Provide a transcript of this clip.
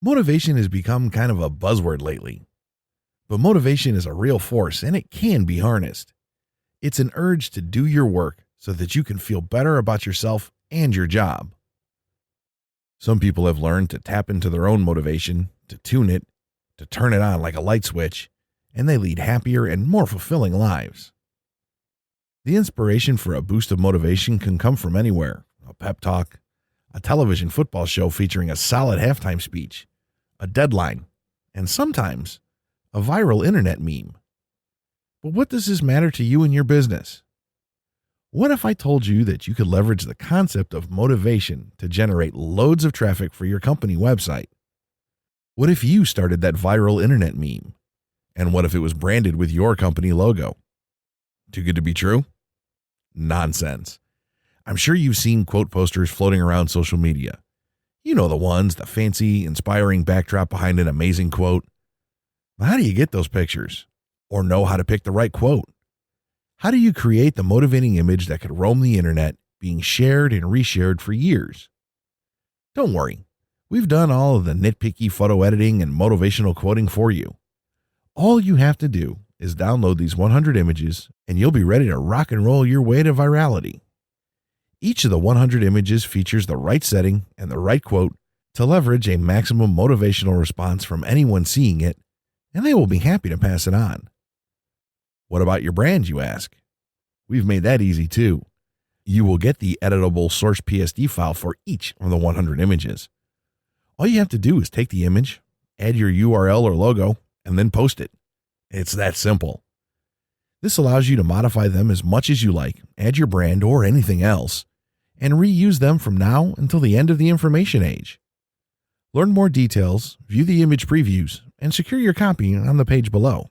Motivation has become kind of a buzzword lately, but motivation is a real force and it can be harnessed. It's an urge to do your work so that you can feel better about yourself and your job. Some people have learned to tap into their own motivation, to tune it, to turn it on like a light switch, and they lead happier and more fulfilling lives. The inspiration for a boost of motivation can come from anywhere: a pep talk, a television football show featuring a solid halftime speech, a deadline, and sometimes a viral internet meme. But what does this matter to you and your business? What if I told you that you could leverage the concept of motivation to generate loads of traffic for your company website? What if you started that viral internet meme? And what if it was branded with your company logo? Too good to be true? Nonsense. I'm sure you've seen quote posters floating around social media. You know the ones, the fancy, inspiring backdrop behind an amazing quote. But how do you get those pictures? Or know how to pick the right quote? How do you create the motivating image that could roam the internet, being shared and reshared for years? Don't worry, we've done all of the nitpicky photo editing and motivational quoting for you. All you have to do is download these 100 images and you'll be ready to rock and roll your way to virality. Each of the 100 images features the right setting and the right quote to leverage a maximum motivational response from anyone seeing it, and they will be happy to pass it on. What about your brand, you ask? We've made that easy too. You will get the editable source PSD file for each of the 100 images. All you have to do is take the image, add your URL or logo, and then post it. It's that simple. This allows you to modify them as much as you like, add your brand or anything else, and reuse them from now until the end of the information age. Learn more details, view the image previews, and secure your copy on the page below.